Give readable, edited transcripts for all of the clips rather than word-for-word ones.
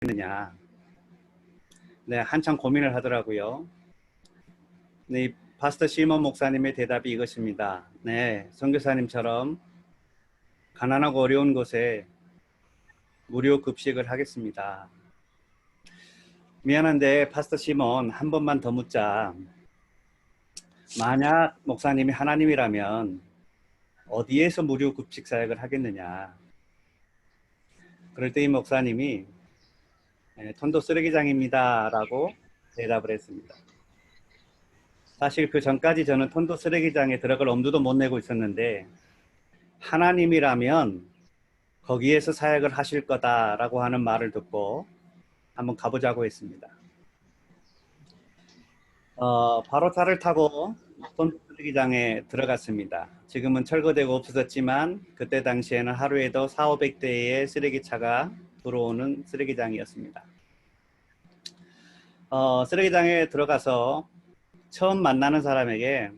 있느냐. 네, 한참 고민을 하더라고요. 네, 파스터 시몬 목사님의 대답이 이것입니다. 네, 선교사님처럼 가난하고 어려운 곳에 무료 급식을 하겠습니다. 미안한데 파스터 시몬, 한 번만 더 묻자. 만약 목사님이 하나님이라면 어디에서 무료 급식 사역을 하겠느냐. 그럴 때 이 목사님이 톤도 쓰레기장입니다 라고 대답을 했습니다. 사실 그 전까지 저는 톤도 쓰레기장에 들어갈 엄두도 못 내고 있었는데, 하나님이라면 거기에서 사역을 하실 거다라고 하는 말을 듣고 한번 가보자고 했습니다. 바로 차를 타고 톤도 쓰레기장에 들어갔습니다. 지금은 철거되고 없어졌지만 그때 당시에는 하루에도 400~500대의 쓰레기차가 들어오는 쓰레기장이었습니다. 쓰레기장에 들어가서 처음 만나는 사람에게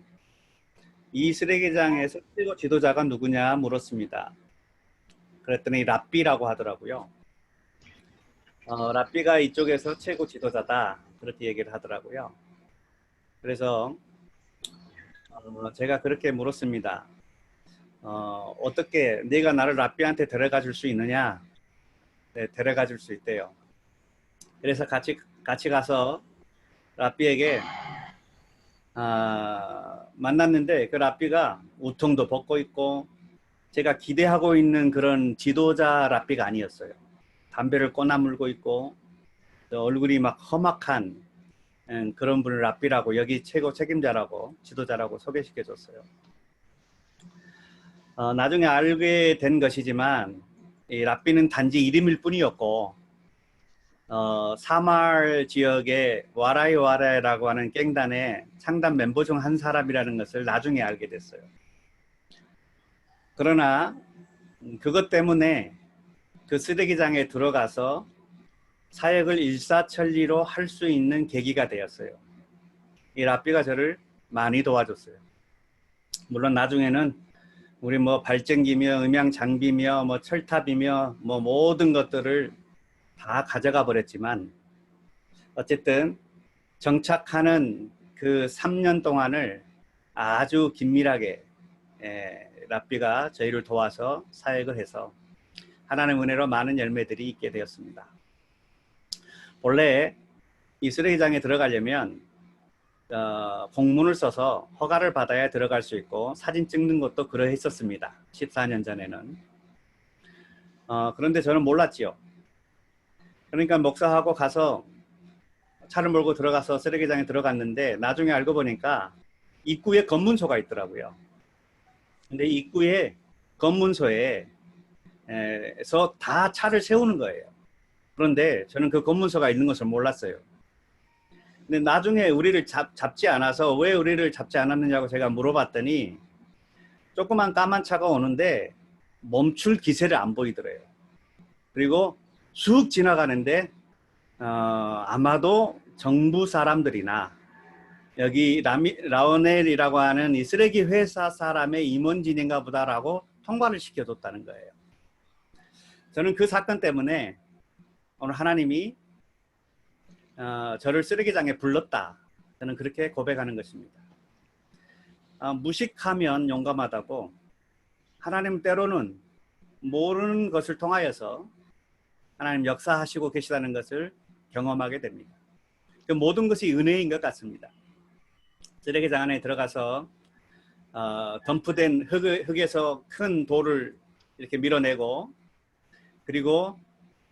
이 쓰레기장에서 최고 지도자가 누구냐 물었습니다. 그랬더니 랍비라고 하더라고요. 랍비가 이쪽에서 최고 지도자다, 그렇게 얘기를 하더라고요. 그래서 제가 그렇게 물었습니다. 어떻게 네가 나를 랍비한테 데려가 줄 수 있느냐? 네, 데려가 줄 수 있대요. 그래서 같이 가서 랍비에게 만났는데, 그 랍비가 우통도 벗고 있고 제가 기대하고 있는 그런 지도자 랍비가 아니었어요. 담배를 꼬나물고 있고 얼굴이 막 험악한 그런 분을 랍비라고, 여기 최고 책임자라고, 지도자라고 소개시켜줬어요. 나중에 알게 된 것이지만 이 랍비는 단지 이름일 뿐이었고, 사마을 지역의 와라이와라이라고 하는 갱단의 창단 멤버 중 한 사람이라는 것을 나중에 알게 됐어요. 그러나 그것 때문에 그 쓰레기장에 들어가서 사역을 일사천리로 할 수 있는 계기가 되었어요. 이 랍비가 저를 많이 도와줬어요. 물론 나중에는 우리 발전기며 음향 장비며 철탑이며 모든 것들을 다 가져가 버렸지만, 어쨌든 정착하는 그 3년 동안을 아주 긴밀하게 랍비가 저희를 도와서 사역을 해서 하나님의 은혜로 많은 열매들이 있게 되었습니다. 본래 이 쓰레기장에 들어가려면 공문을 써서 허가를 받아야 들어갈 수 있고, 사진 찍는 것도 그러했었습니다. 14년 전에는. 그런데 저는 몰랐지요. 그러니까 목사하고 가서 차를 몰고 들어가서 쓰레기장에 들어갔는데, 나중에 알고 보니까 입구에 검문소가 있더라고요. 근데 입구에 검문소에서 다 차를 세우는 거예요. 그런데 저는 그 검문소가 있는 것을 몰랐어요. 근데 나중에 우리를 잡지 않아서 왜 우리를 잡지 않았느냐고 제가 물어봤더니, 조그만 까만 차가 오는데 멈출 기세를 안 보이더래요. 그리고 쑥 지나가는데 아마도 정부 사람들이나 여기 라오넬이라고 하는 이 쓰레기 회사 사람의 임원진인가 보다라고 통과를 시켜줬다는 거예요. 저는 그 사건 때문에 오늘 하나님이 저를 쓰레기장에 불렀다, 저는 그렇게 고백하는 것입니다. 무식하면 용감하다고, 하나님 때로는 모르는 것을 통하여서 하나님 역사하시고 계시다는 것을 경험하게 됩니다. 그 모든 것이 은혜인 것 같습니다. 쓰레기장 안에 들어가서 덤프된 흙에서 큰 돌을 이렇게 밀어내고, 그리고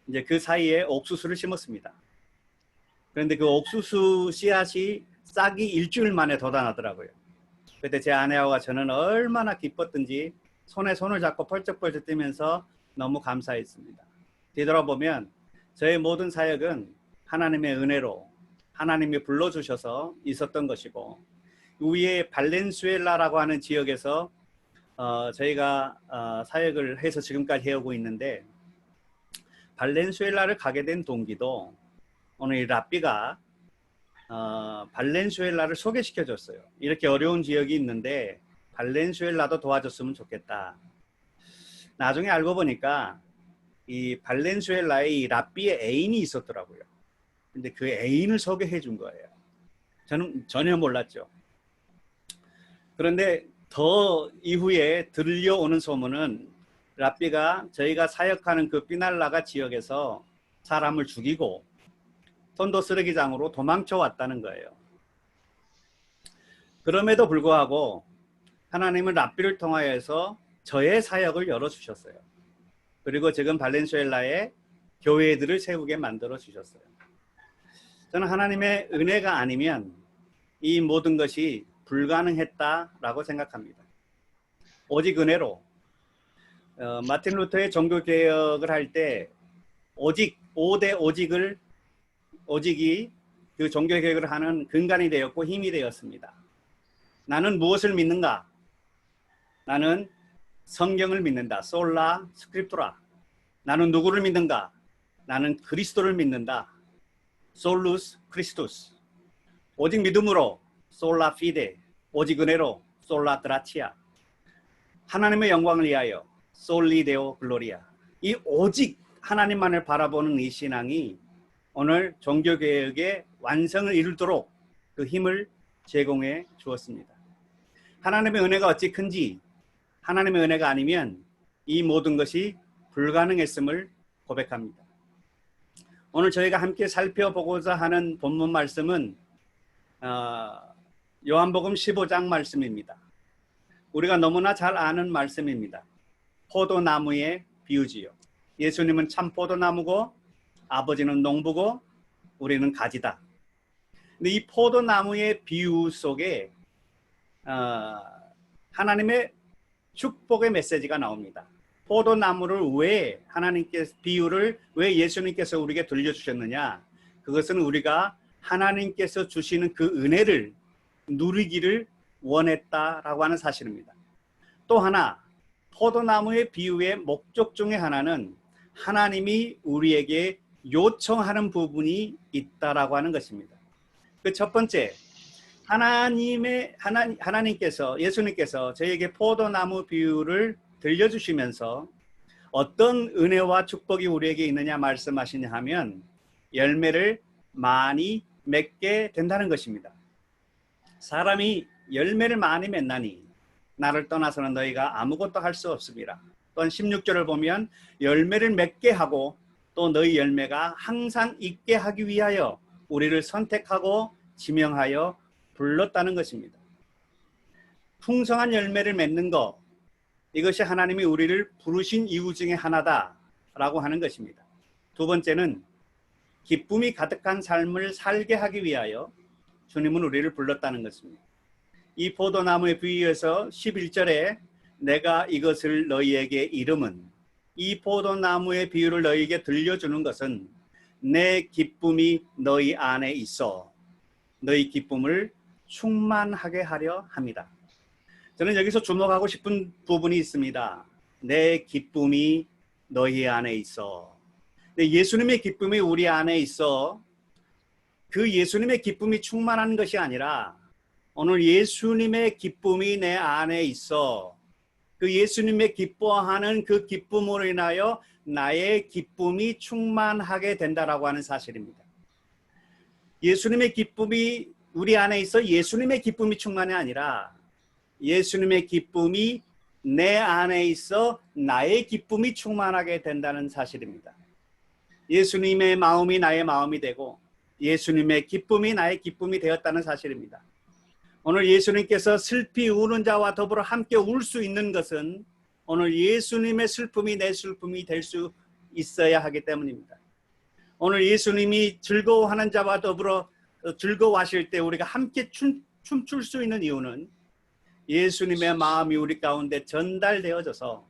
이제 그 사이에 옥수수를 심었습니다. 그런데 그 옥수수 씨앗이 싹이 일주일 만에 돋아나더라고요. 그때 제 아내와 저는 얼마나 기뻤던지 손에 손을 잡고 펄쩍펄쩍 뛰면서 너무 감사했습니다. 뒤돌아보면 저의 모든 사역은 하나님의 은혜로 하나님이 불러주셔서 있었던 것이고, 위에 발렌수엘라라고 하는 지역에서 저희가 사역을 해서 지금까지 해오고 있는데, 발렌수엘라를 가게 된 동기도 오늘 이 랍비가 발렌수엘라를 소개시켜 줬어요. 이렇게 어려운 지역이 있는데 발렌수엘라도 도와줬으면 좋겠다. 나중에 알고 보니까 이 발렌수엘라에 이 랍비의 애인이 있었더라고요. 근데 그 애인을 소개해 준 거예요. 저는 전혀 몰랐죠. 그런데 더 이후에 들려오는 소문은 랍비가 저희가 사역하는 그 피날라가 지역에서 사람을 죽이고 톤도 쓰레기장으로 도망쳐 왔다는 거예요. 그럼에도 불구하고 하나님은 랍비를 통하여서 저의 사역을 열어주셨어요. 그리고 지금 발렌수엘라에 교회들을 세우게 만들어 주셨어요. 저는 하나님의 은혜가 아니면 이 모든 것이 불가능했다라고 생각합니다. 오직 은혜로 마틴 루터의 종교개혁을 할 때 오직 5대 오직이 그 종교개혁을 하는 근간이 되었고 힘이 되었습니다. 나는 무엇을 믿는가? 나는 성경을 믿는다. 솔라 스크립투라. 나는 누구를 믿는가? 나는 그리스도를 믿는다. 솔루스 크리스투스. 오직 믿음으로 솔라 피데. 오직 은혜로 솔라 그라치아. 하나님의 영광을 위하여 솔리 데오 글로리아. 이 오직 하나님만을 바라보는 이 신앙이 오늘 종교개혁의 완성을 이루도록 그 힘을 제공해 주었습니다. 하나님의 은혜가 어찌 큰지 하나님의 은혜가 아니면 이 모든 것이 불가능했음을 고백합니다. 오늘 저희가 함께 살펴보고자 하는 본문 말씀은 요한복음 15장 말씀입니다. 우리가 너무나 잘 아는 말씀입니다. 포도나무의 비유지요. 예수님은 참 포도나무고 아버지는 농부고 우리는 가지다. 근데 이 포도나무의 비유 속에 하나님의 축복의 메시지가 나옵니다. 포도나무를 왜 비유를 왜 예수님께서 우리에게 들려주셨느냐? 그것은 우리가 하나님께서 주시는 그 은혜를 누리기를 원했다라고 하는 사실입니다. 또 하나, 포도나무의 비유의 목적 중에 하나는 하나님이 우리에게 요청하는 부분이 있다라고 하는 것입니다. 그 첫 번째, 하나님께서 예수님께서 저에게 포도나무 비유를 들려주시면서 어떤 은혜와 축복이 우리에게 있느냐 말씀하시냐 하면 열매를 많이 맺게 된다는 것입니다. 사람이 열매를 많이 맺나니 나를 떠나서는 너희가 아무것도 할 수 없습니다. 또한 16절을 보면 열매를 맺게 하고 또 너희 열매가 항상 있게 하기 위하여 우리를 선택하고 지명하여 불렀다는 것입니다. 풍성한 열매를 맺는 것, 이것이 하나님이 우리를 부르신 이유 중에 하나다라고 하는 것입니다. 두 번째는 기쁨이 가득한 삶을 살게 하기 위하여 주님은 우리를 불렀다는 것입니다. 이 포도나무의 비유에서 11절에 내가 이것을 너희에게 이름은, 이 포도나무의 비유를 너희에게 들려주는 것은 내 기쁨이 너희 안에 있어 너희 기쁨을 충만하게 하려 합니다. 저는 여기서 주목하고 싶은 부분이 있습니다. 내 기쁨이 너희 안에 있어. 예수님의 기쁨이 우리 안에 있어. 그 예수님의 기쁨이 충만한 것이 아니라 오늘 예수님의 기쁨이 내 안에 있어. 그 예수님의 기뻐하는 그 기쁨으로 인하여 나의 기쁨이 충만하게 된다라고 하는 사실입니다. 예수님의 기쁨이 우리 안에 있어 예수님의 기쁨이 충만이 아니라 예수님의 기쁨이 내 안에 있어 나의 기쁨이 충만하게 된다는 사실입니다. 예수님의 마음이 나의 마음이 되고 예수님의 기쁨이 나의 기쁨이 되었다는 사실입니다. 오늘 예수님께서 슬피 우는 자와 더불어 함께 울 수 있는 것은 오늘 예수님의 슬픔이 내 슬픔이 될 수 있어야 하기 때문입니다. 오늘 예수님이 즐거워하는 자와 더불어 즐거워하실 때 우리가 함께 춤출 수 있는 이유는 예수님의 마음이 우리 가운데 전달되어져서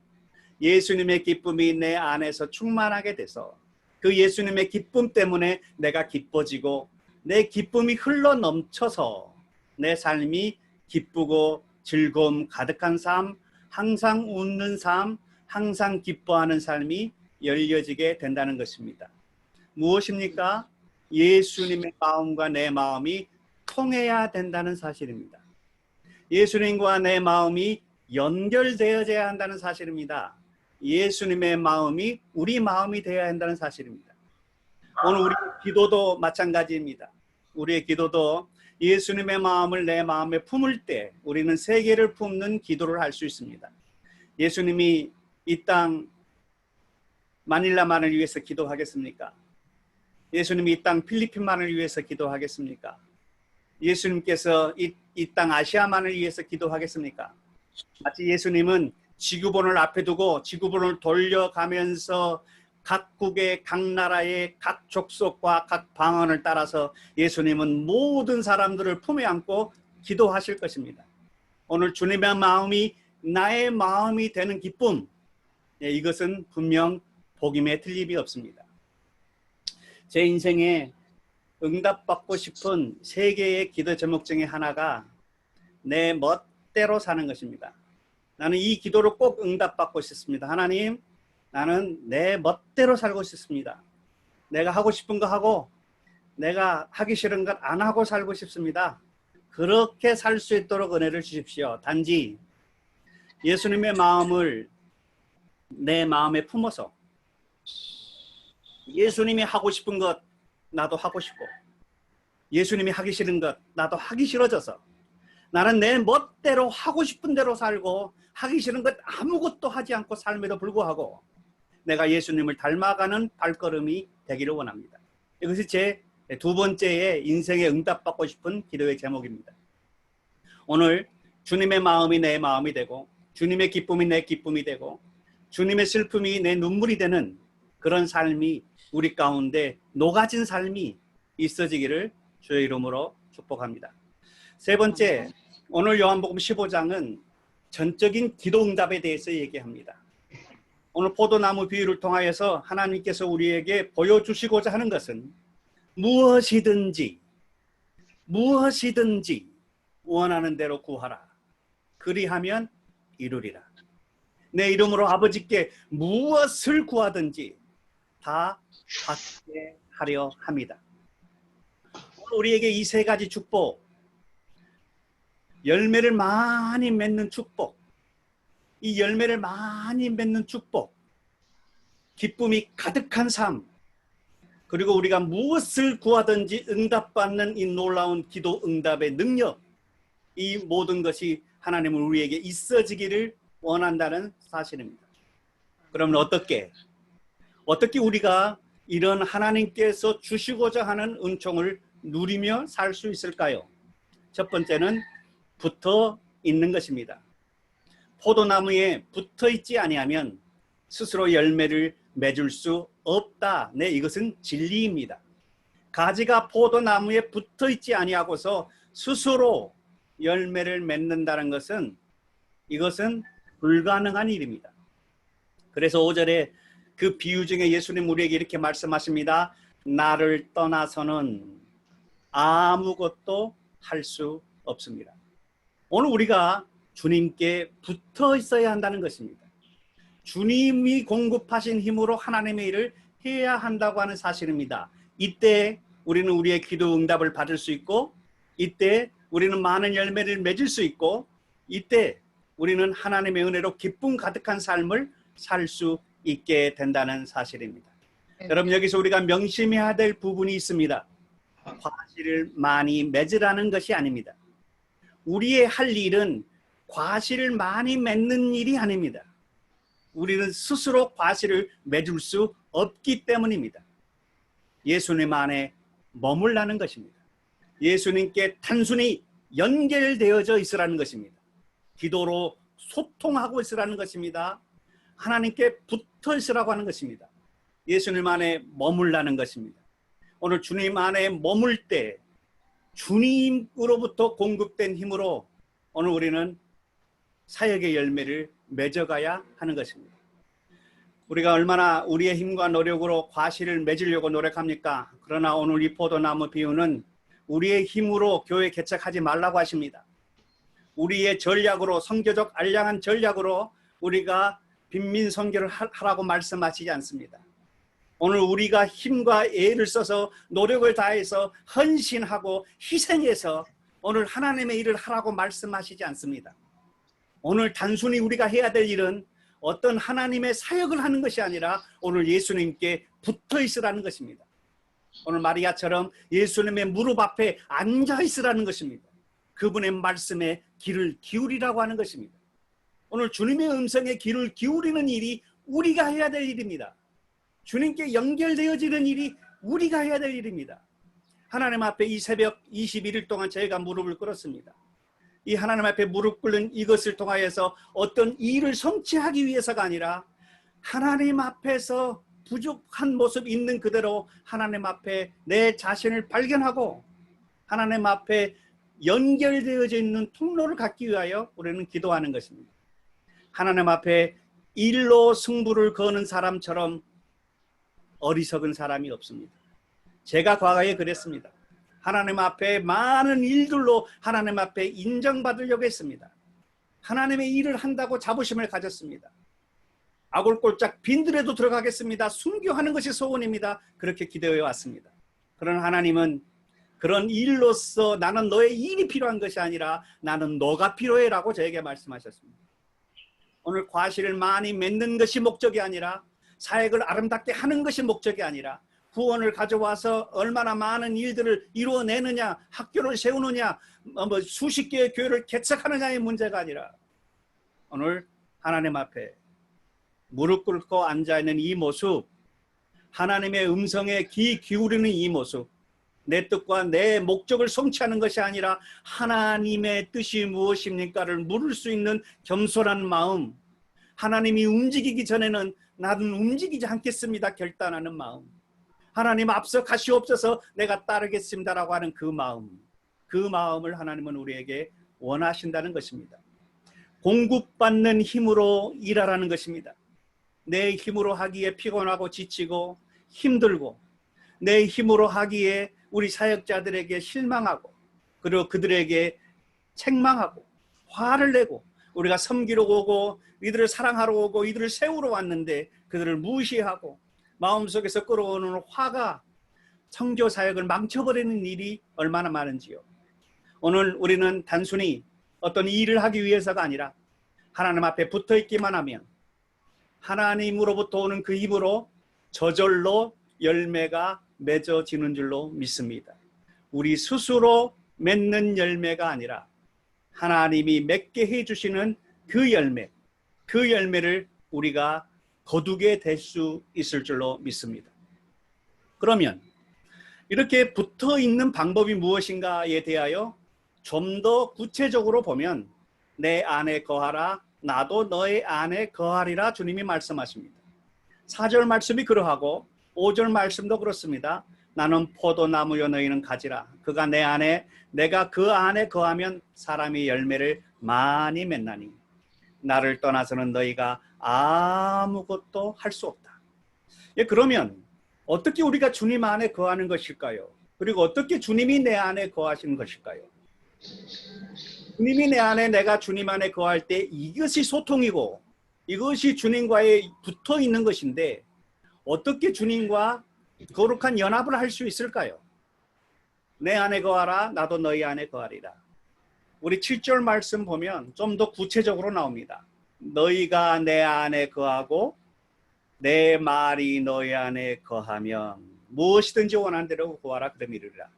예수님의 기쁨이 내 안에서 충만하게 돼서 그 예수님의 기쁨 때문에 내가 기뻐지고 내 기쁨이 흘러 넘쳐서 내 삶이 기쁘고 즐거움 가득한 삶, 항상 웃는 삶, 항상 기뻐하는 삶이 열려지게 된다는 것입니다. 무엇입니까? 예수님의 마음과 내 마음이 통해야 된다는 사실입니다. 예수님과 내 마음이 연결되어져야 한다는 사실입니다. 예수님의 마음이 우리 마음이 되어야 한다는 사실입니다. 오늘 우리 기도도 마찬가지입니다. 우리의 기도도 예수님의 마음을 내 마음에 품을 때 우리는 세계를 품는 기도를 할 수 있습니다. 예수님이 이 땅 마닐라만을 위해서 기도하겠습니까? 예수님이 이 땅 필리핀만을 위해서 기도하겠습니까? 예수님께서 이 땅 아시아만을 위해서 기도하겠습니까? 마치 예수님은 지구본을 앞에 두고 지구본을 돌려가면서 각국의 각 나라의 각 족속과 각 방언을 따라서 예수님은 모든 사람들을 품에 안고 기도하실 것입니다. 오늘 주님의 마음이 나의 마음이 되는 기쁨, 이것은 분명 복임에 틀림이 없습니다. 제 인생에 응답받고 싶은 세 개의 기도 제목 중에 하나가 내 멋대로 사는 것입니다. 나는 이 기도를 꼭 응답받고 싶습니다. 하나님, 나는 내 멋대로 살고 싶습니다. 내가 하고 싶은 거 하고 내가 하기 싫은 것 안 하고 살고 싶습니다. 그렇게 살 수 있도록 은혜를 주십시오. 단지 예수님의 마음을 내 마음에 품어서 예수님이 하고 싶은 것 나도 하고 싶고 예수님이 하기 싫은 것 나도 하기 싫어져서 나는 내 멋대로 하고 싶은 대로 살고 하기 싫은 것 아무것도 하지 않고 삶에도 불구하고 내가 예수님을 닮아가는 발걸음이 되기를 원합니다. 이것이 제 두 번째의 인생에 응답받고 싶은 기도의 제목입니다. 오늘 주님의 마음이 내 마음이 되고 주님의 기쁨이 내 기쁨이 되고 주님의 슬픔이 내 눈물이 되는 그런 삶이 우리 가운데 녹아진 삶이 있어지기를 주의 이름으로 축복합니다. 세 번째, 오늘 요한복음 15장은 전적인 기도 응답에 대해서 얘기합니다. 오늘 포도나무 비유를 통하여서 하나님께서 우리에게 보여주시고자 하는 것은 무엇이든지 원하는 대로 구하라. 그리하면 이루리라. 내 이름으로 아버지께 무엇을 구하든지 다 받게 하려 합니다. 우리에게 이 세 가지 축복, 열매를 많이 맺는 축복, 이 열매를 많이 맺는 축복, 기쁨이 가득한 삶, 그리고 우리가 무엇을 구하든지 응답받는 이 놀라운 기도 응답의 능력, 이 모든 것이 하나님은 우리에게 있어지기를 원한다는 사실입니다. 그러면 어떻게 우리가 이런 하나님께서 주시고자 하는 은총을 누리며 살 수 있을까요? 첫 번째는 붙어 있는 것입니다. 포도나무에 붙어 있지 아니하면 스스로 열매를 맺을 수 없다. 네, 이것은 진리입니다. 가지가 포도나무에 붙어 있지 아니하고서 스스로 열매를 맺는다는 것은 이것은 불가능한 일입니다. 그래서 5절에 그 비유 중에 예수님 우리에게 이렇게 말씀하십니다. 나를 떠나서는 아무것도 할 수 없습니다. 오늘 우리가 주님께 붙어 있어야 한다는 것입니다. 주님이 공급하신 힘으로 하나님의 일을 해야 한다고 하는 사실입니다. 이때 우리는 우리의 기도 응답을 받을 수 있고 이때 우리는 많은 열매를 맺을 수 있고 이때 우리는 하나님의 은혜로 기쁨 가득한 삶을 살 수 있게 된다는 사실입니다. 여러분, 여기서 우리가 명심해야 될 부분이 있습니다. 과실을 많이 맺으라는 것이 아닙니다. 우리의 할 일은 과실을 많이 맺는 일이 아닙니다. 우리는 스스로 과실을 맺을 수 없기 때문입니다. 예수님 안에 머물라는 것입니다. 예수님께 단순히 연결되어져 있으라는 것입니다. 기도로 소통하고 있으라는 것입니다. 하나님께 붙어 있으라고 하는 것입니다. 예수님 안에 머물라는 것입니다. 오늘 주님 안에 머물 때 주님으로부터 공급된 힘으로 오늘 우리는 사역의 열매를 맺어가야 하는 것입니다. 우리가 얼마나 우리의 힘과 노력으로 과실을 맺으려고 노력합니까? 그러나 오늘 이 포도나무 비유는 우리의 힘으로 교회 개척하지 말라고 하십니다. 우리의 전략으로, 성교적 알량한 전략으로 우리가 빈민 선교를 하라고 말씀하시지 않습니다. 오늘 우리가 힘과 애를 써서 노력을 다해서 헌신하고 희생해서 오늘 하나님의 일을 하라고 말씀하시지 않습니다. 오늘 단순히 우리가 해야 될 일은 어떤 하나님의 사역을 하는 것이 아니라 오늘 예수님께 붙어 있으라는 것입니다. 오늘 마리아처럼 예수님의 무릎 앞에 앉아 있으라는 것입니다. 그분의 말씀에 귀를 기울이라고 하는 것입니다. 오늘 주님의 음성에 귀를 기울이는 일이 우리가 해야 될 일입니다. 주님께 연결되어지는 일이 우리가 해야 될 일입니다. 하나님 앞에 이 새벽 21일 동안 저희가 무릎을 꿇었습니다. 이 하나님 앞에 무릎 꿇는 이것을 통하여서 어떤 일을 성취하기 위해서가 아니라 하나님 앞에서 부족한 모습 있는 그대로 하나님 앞에 내 자신을 발견하고 하나님 앞에 연결되어져 있는 통로를 갖기 위하여 우리는 기도하는 것입니다. 하나님 앞에 일로 승부를 거는 사람처럼 어리석은 사람이 없습니다. 제가 과거에 그랬습니다. 하나님 앞에 많은 일들로 하나님 앞에 인정받으려고 했습니다. 하나님의 일을 한다고 자부심을 가졌습니다. 아골골짝 빈들에도 들어가겠습니다. 순교하는 것이 소원입니다. 그렇게 기도해 왔습니다. 그러나 하나님은 그런 일로서 나는 너의 일이 필요한 것이 아니라 나는 너가 필요해라고 저에게 말씀하셨습니다. 오늘 과실을 많이 맺는 것이 목적이 아니라 사역을 아름답게 하는 것이 목적이 아니라 후원을 가져와서 얼마나 많은 일들을 이루어내느냐, 학교를 세우느냐, 수십 개의 교회를 개척하느냐의 문제가 아니라 오늘 하나님 앞에 무릎 꿇고 앉아있는 이 모습, 하나님의 음성에 귀 기울이는 이 모습, 내 뜻과 내 목적을 성취하는 것이 아니라 하나님의 뜻이 무엇입니까를 물을 수 있는 겸손한 마음, 하나님이 움직이기 전에는 나는 움직이지 않겠습니다 결단하는 마음, 하나님 앞서 가시옵소서 내가 따르겠습니다라고 하는 그 마음을 하나님은 우리에게 원하신다는 것입니다. 공급받는 힘으로 일하라는 것입니다. 내 힘으로 하기에 피곤하고 지치고 힘들고 내 힘으로 하기에 우리 사역자들에게 실망하고 그리고 그들에게 책망하고 화를 내고 우리가 섬기러 오고 이들을 사랑하러 오고 이들을 세우러 왔는데 그들을 무시하고 마음속에서 끌어오는 화가 선교 사역을 망쳐버리는 일이 얼마나 많은지요. 오늘 우리는 단순히 어떤 일을 하기 위해서가 아니라 하나님 앞에 붙어있기만 하면 하나님으로부터 오는 그 힘으로 저절로 열매가 맺어지는 줄로 믿습니다. 우리 스스로 맺는 열매가 아니라 하나님이 맺게 해주시는 그 열매를 우리가 거두게 될 수 있을 줄로 믿습니다. 그러면 이렇게 붙어있는 방법이 무엇인가에 대하여 좀 더 구체적으로 보면 내 안에 거하라 나도 너의 안에 거하리라 주님이 말씀하십니다. 4절 말씀이 그러하고 5절 말씀도 그렇습니다. 나는 포도나무여 너희는 가지라. 그가 내 안에 내가 그 안에 거하면 사람이 열매를 많이 맺나니 나를 떠나서는 너희가 아무것도 할 수 없다. 예, 그러면 어떻게 우리가 주님 안에 거하는 것일까요? 그리고 어떻게 주님이 내 안에 거하시는 것일까요? 주님이 내 안에 내가 주님 안에 거할 때 이것이 소통이고 이것이 주님과의 붙어 있는 것인데 어떻게 주님과 거룩한 연합을 할 수 있을까요? 내 안에 거하라 나도 너희 안에 거하리라. 우리 7절 말씀 보면 좀 더 구체적으로 나옵니다. 너희가 내 안에 거하고 내 말이 너희 안에 거하면 무엇이든지 원하는 대로 구하라 그럼 이르리라.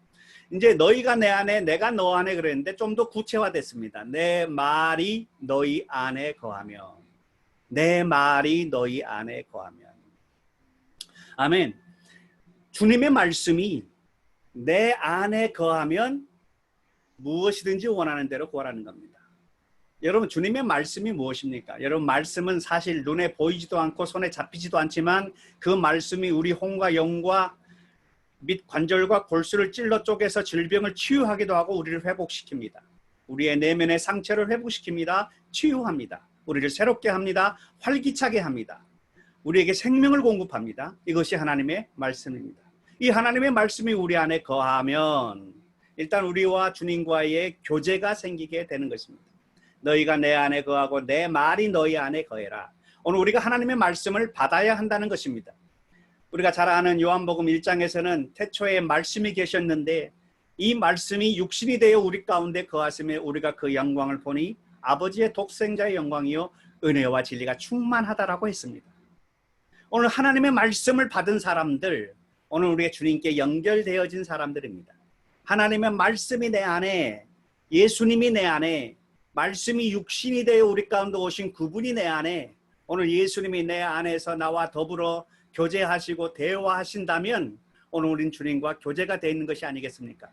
이제 너희가 내 안에 내가 너 안에 그랬는데 좀 더 구체화됐습니다. 내 말이 너희 안에 거하면 내 말이 너희 안에 거하면 아멘. 주님의 말씀이 내 안에 거하면 무엇이든지 원하는 대로 구하라는 겁니다. 여러분 주님의 말씀이 무엇입니까? 여러분 말씀은 사실 눈에 보이지도 않고 손에 잡히지도 않지만 그 말씀이 우리 혼과 영과 및 관절과 골수를 찔러 쪼개서 질병을 치유하기도 하고 우리를 회복시킵니다. 우리의 내면의 상처를 회복시킵니다. 치유합니다. 우리를 새롭게 합니다. 활기차게 합니다. 우리에게 생명을 공급합니다. 이것이 하나님의 말씀입니다. 이 하나님의 말씀이 우리 안에 거하면 일단 우리와 주님과의 교제가 생기게 되는 것입니다. 너희가 내 안에 거하고 내 말이 너희 안에 거해라. 오늘 우리가 하나님의 말씀을 받아야 한다는 것입니다. 우리가 잘 아는 요한복음 1장에서는 태초에 말씀이 계셨는데 이 말씀이 육신이 되어 우리 가운데 거하심에 우리가 그 영광을 보니 아버지의 독생자의 영광이요 은혜와 진리가 충만하다라고 했습니다. 오늘 하나님의 말씀을 받은 사람들, 오늘 우리가 주님께 연결되어진 사람들입니다. 하나님의 말씀이 내 안에, 예수님이 내 안에, 말씀이 육신이 되어 우리 가운데 오신 그분이 내 안에, 오늘 예수님이 내 안에서 나와 더불어 교제하시고 대화하신다면 오늘 우린 주님과 교제가 되어 있는 것이 아니겠습니까?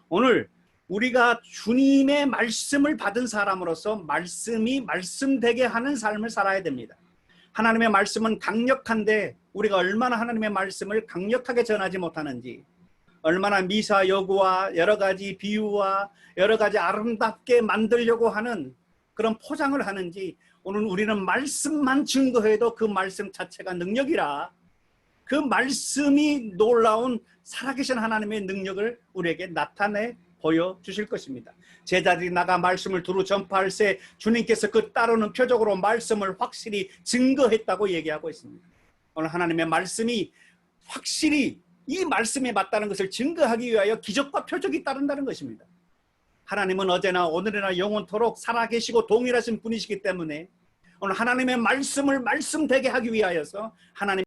오늘 우리가 주님의 말씀을 받은 사람으로서 말씀이 말씀되게 하는 삶을 살아야 됩니다. 하나님의 말씀은 강력한데 우리가 얼마나 하나님의 말씀을 강력하게 전하지 못하는지, 얼마나 미사 여구와 여러 가지 비유와 여러 가지 아름답게 만들려고 하는 그런 포장을 하는지, 오늘 우리는 말씀만 증거해도 그 말씀 자체가 능력이라, 그 말씀이 놀라운 살아계신 하나님의 능력을 우리에게 나타내 보여주실 것입니다. 제자들이 나가 말씀을 두루 전파할 때 주님께서 그 따르는 표적으로 말씀을 확실히 증거했다고 얘기하고 있습니다. 오늘 하나님의 말씀이 확실히 이 말씀에 맞다는 것을 증거하기 위하여 기적과 표적이 따른다는 것입니다. 하나님은 어제나 오늘이나 영원토록 살아계시고 동일하신 분이시기 때문에 오늘 하나님의 말씀을 말씀되게 하기 위하여서 하나님